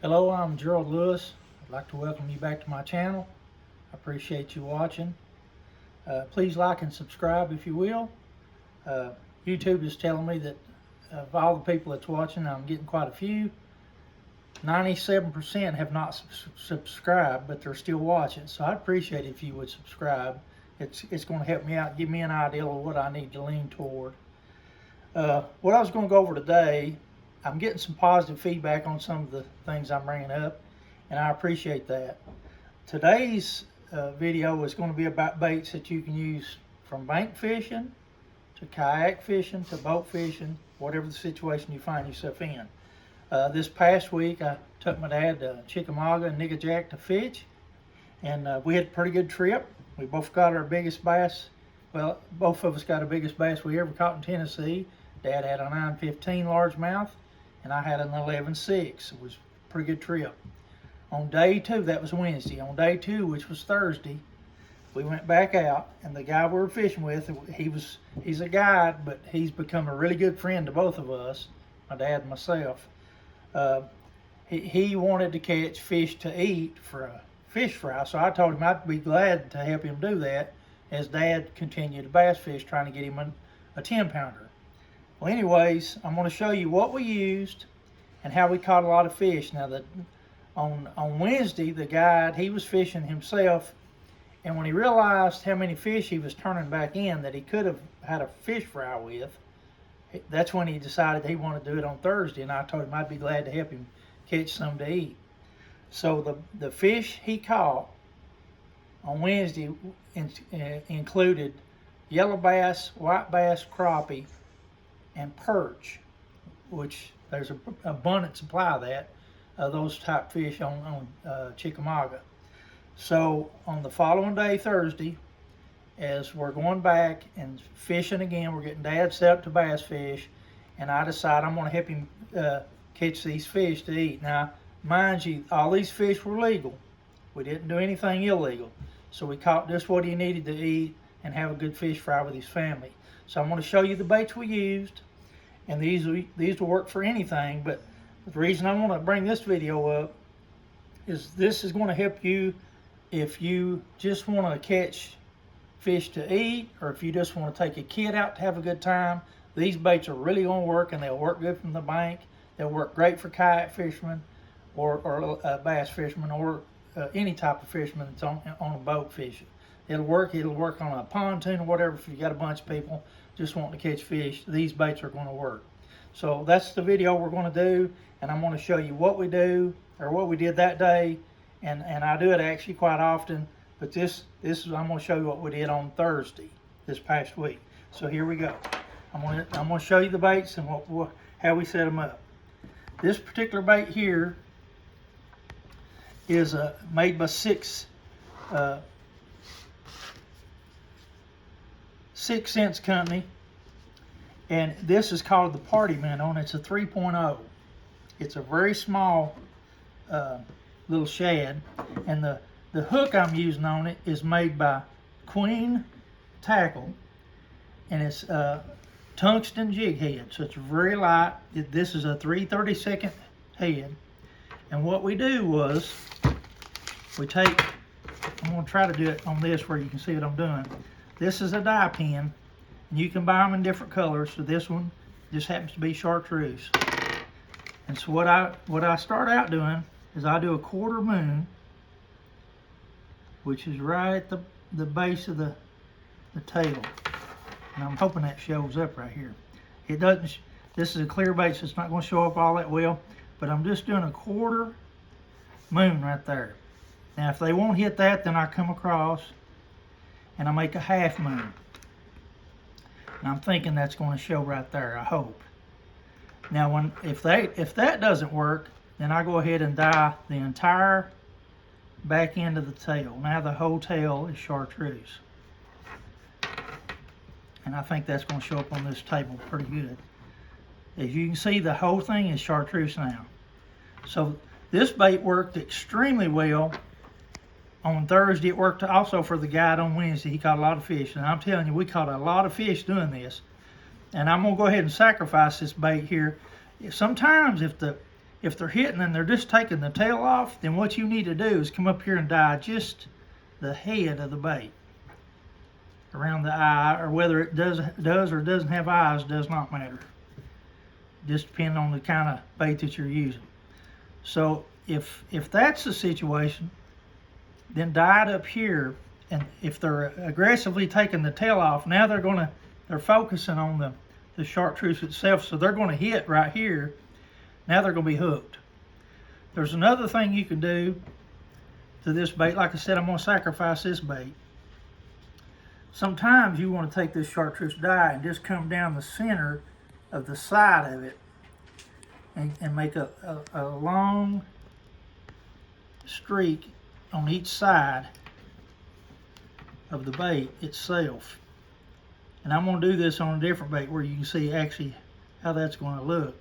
Hello, I'm Gerald Lewis. I'd like to welcome you back to my channel. I appreciate you watching. Please like and subscribe if you will. YouTube is telling me that of all the people that's watching, I'm getting quite a few. 97% have not subscribed, but they're still watching. So I'd appreciate it if you would subscribe. It's going to help me out, give me an idea of what I need to lean toward. What I was going to go over today, I'm getting some positive feedback on some of the things I'm bringing up, and I appreciate that. Today's video is going to be about baits that you can use from bank fishing to kayak fishing to boat fishing, whatever the situation you find yourself in. This past week I took my dad to Chickamauga and Nickajack to fish, and we had a pretty good trip. We both got our biggest bass. Well, both of us got the biggest bass we ever caught in Tennessee. Dad had a 9.15 largemouth, and I had an 11.6. It was a pretty good trip. On day two, that was Wednesday. On day two, which was Thursday, we went back out, and the guy we were fishing with, he's a guide, but he's become a really good friend to both of us, my dad and myself. He wanted to catch fish to eat for a fish fry, so I told him I'd be glad to help him do that as Dad continued to bass fish, trying to get him a 10-pounder. Well, anyways, I'm going to show you what we used and how we caught a lot of fish. Now, on Wednesday, the guide, he was fishing himself, and when he realized how many fish he was turning back in that he could have had a fish fry with, that's when he decided he wanted to do it on Thursday, and I told him I'd be glad to help him catch some to eat. So the fish he caught on Wednesday included yellow bass, white bass, crappie, and perch, which there's an abundant supply of that, those type fish on Chickamauga. So on the following day, Thursday, as we're going back and fishing again, we're getting Dad set up to bass fish, and I decide I'm going to help him catch these fish to eat. Now, mind you, all these fish were legal. We didn't do anything illegal. So we caught just what he needed to eat and have a good fish fry with his family. So I'm going to show you the baits we used, and these will work for anything, but the reason I want to bring this video up is this is going to help you if you just want to catch fish to eat, or if you just want to take a kid out to have a good time. These baits are really going to work, and they'll work good from the bank. They'll work great for kayak fishermen or bass fishermen, or any type of fisherman that's on a boat fishing. It'll work on a pontoon or whatever. If you got a bunch of people just wanting to catch fish, these baits are going to work. So that's the video we're going to do, and I'm going to show you what we do, or what we did that day, and I do it actually quite often, but this is, I'm going to show you what we did on Thursday this past week. So here we go. I'm going to show you the baits and how we set them up. This particular bait here is made by 6 Sense Company, and this is called the Party Minnow, and it's a 3.0. It's a very small little shad, and the hook I'm using on it is made by Queen Tackle, and it's tungsten jig head, so it's very light. This is a 3/32 head, and what we do was we take, I'm going to try to do it on this where you can see what I'm doing. This is a dye pen, and you can buy them in different colors. So this one just happens to be chartreuse. And so what I start out doing is I do a quarter moon, which is right at the base of the tail. And I'm hoping that shows up right here. It doesn't. This is a clear bait, so it's not going to show up all that well. But I'm just doing a quarter moon right there. Now, if they won't hit that, then I come across and I make a half moon. And I'm thinking that's going to show right there, I hope. Now, if that doesn't work, then I go ahead and dye the entire back end of the tail. Now the whole tail is chartreuse. And I think that's going to show up on this table pretty good. As you can see, the whole thing is chartreuse now. So this bait worked extremely well on Thursday. It worked also for the guide on Wednesday. He caught a lot of fish, and I'm telling you, we caught a lot of fish doing this. And I'm gonna go ahead and sacrifice this bait here. Sometimes if if they're hitting and they're just taking the tail off, then what you need to do is come up here and dye just the head of the bait around the eye, or whether it does or doesn't have eyes does not matter. Just depending on the kind of bait that you're using. So if that's the situation, then dye it up here. And if they're aggressively taking the tail off, now they're focusing on the chartreuse itself, so they're going to hit right here. Now they're going to be hooked. There's another thing you can do to this bait. Like I said, I'm going to sacrifice this bait. Sometimes you want to take this chartreuse dye and just come down the center of the side of it and make a long streak on each side of the bait itself. And I'm going to do this on a different bait where you can see actually how that's going to look.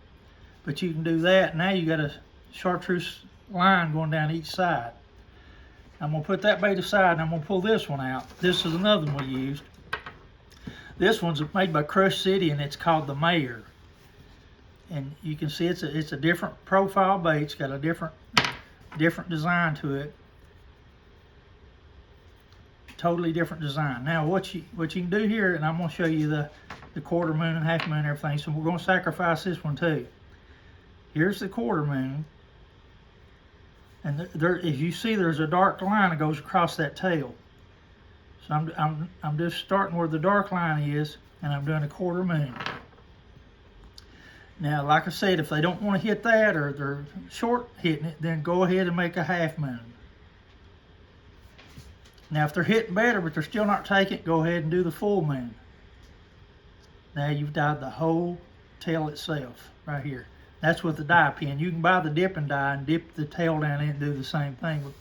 But you can do that. Now you got a chartreuse line going down each side. I'm going to put that bait aside and I'm going to pull this one out. This is another one we used. This one's made by Crush City and it's called the Mayor. And you can see it's a different profile bait. It's got a different design to it. Totally different design. Now what you can do here, and I'm going to show you the quarter moon and half moon and everything. So we're going to sacrifice this one too. Here's the quarter moon. And there, as you see, there's a dark line that goes across that tail. So I'm just starting where the dark line is, and I'm doing a quarter moon. Now, like I said, if they don't want to hit that or they're short hitting it, then go ahead and make a half moon. Now, if they're hitting better but they're still not taking it, go ahead and do the full moon. Now you've dyed the whole tail itself right here. That's with the dye pen. You can buy the dipping dye and dip the tail down in and do the same thing.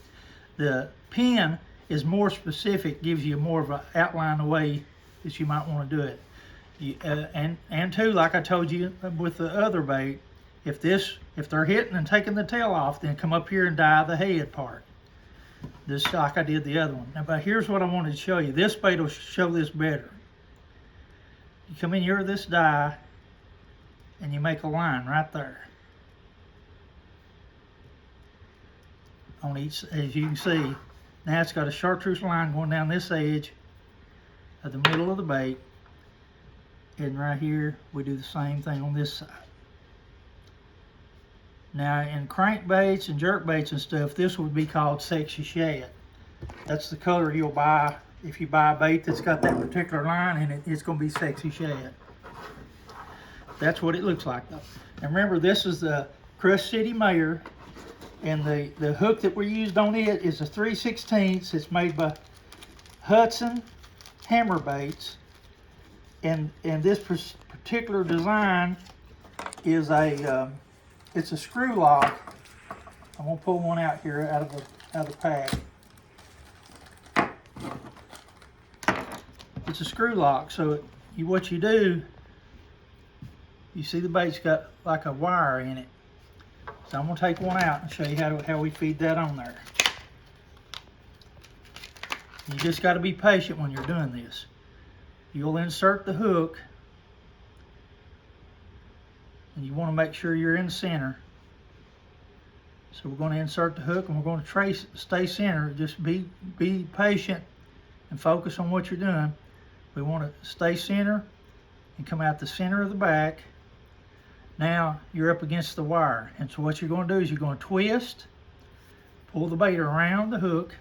The pen is more specific, gives you more of an outline the way that you might want to do it. And too, like I told you with the other bait, if they're hitting and taking the tail off, then come up here and dye the head part. Just like I did the other one. Now, but here's what I wanted to show you. This bait will show this better. You come in here with this dye, and you make a line right there. On each, as you can see, now it's got a chartreuse line going down this edge of the middle of the bait. And right here, we do the same thing on this side. Now, in crankbaits and jerkbaits and stuff, this would be called sexy shad. That's the color you'll buy. If you buy a bait that's got that particular line in it, it's going to be sexy shad. That's what it looks like, though. And remember, this is the Crush City Mayor, and the hook that we used on it is a 3/16. It's made by Hudson Hammer Baits, and this particular design is it's a screw lock. I'm gonna pull one out here out of the pack. It's a screw lock, so what you do, you see the bait's got like a wire in it. So I'm gonna take one out and show you how we feed that on there. You just got to be patient when you're doing this. You'll insert the hook, and you want to make sure you're in the center. So we're going to insert the hook, and we're going to stay centered. Just be patient and focus on what you're doing. We want to stay center and come out the center of the back. Now you're up against the wire, and so what you're going to do is you're going to twist, pull the bait around the hook,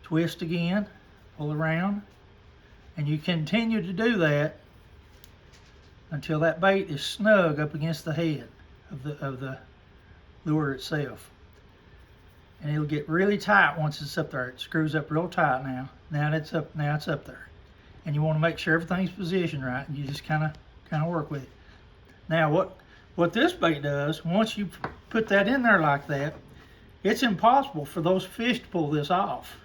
twist again, pull around, and you continue to do that until that bait is snug up against the head of the lure itself. And it'll get really tight once it's up there. It screws up real tight now. Now it's up there. And you want to make sure everything's positioned right, and you just kind of work with it. Now what this bait does, once you put that in there like that, it's impossible for those fish to pull this off.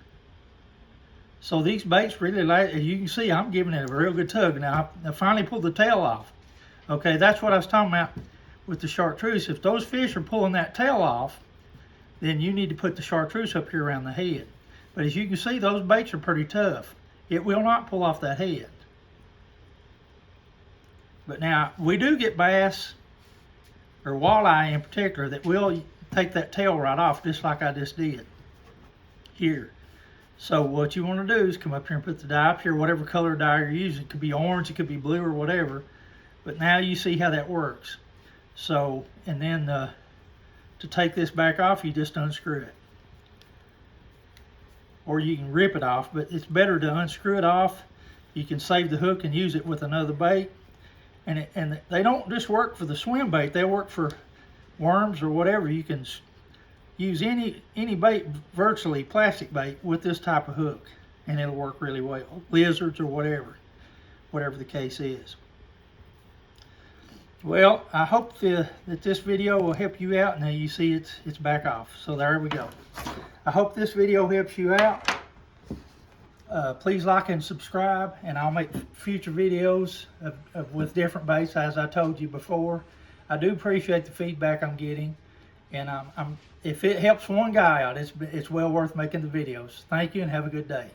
So these baits really, as you can see, I'm giving it a real good tug. Now I finally pulled the tail off. Okay, that's what I was talking about with the chartreuse. If those fish are pulling that tail off, then you need to put the chartreuse up here around the head. But as you can see, those baits are pretty tough. It will not pull off that head. But now, we do get bass or walleye in particular, that will take that tail right off, just like I just did here. So what you want to do is come up here and put the dye up here, whatever color dye you're using. It could be orange, it could be blue, or whatever. But now you see how that works. So, and then to take this back off, you just unscrew it. Or you can rip it off, but it's better to unscrew it off. You can save the hook and use it with another bait. And they don't just work for the swim bait, they work for worms or whatever. You can use any bait, virtually plastic bait, with this type of hook, and it'll work really well. Lizards or whatever the case is. Well, I hope that this video will help you out. Now you see it's back off. So there we go. I hope this video helps you out. Please like and subscribe, and I'll make future videos with different baits, as I told you before. I do appreciate the feedback I'm getting, and if it helps one guy out, it's well worth making the videos. Thank you, and have a good day.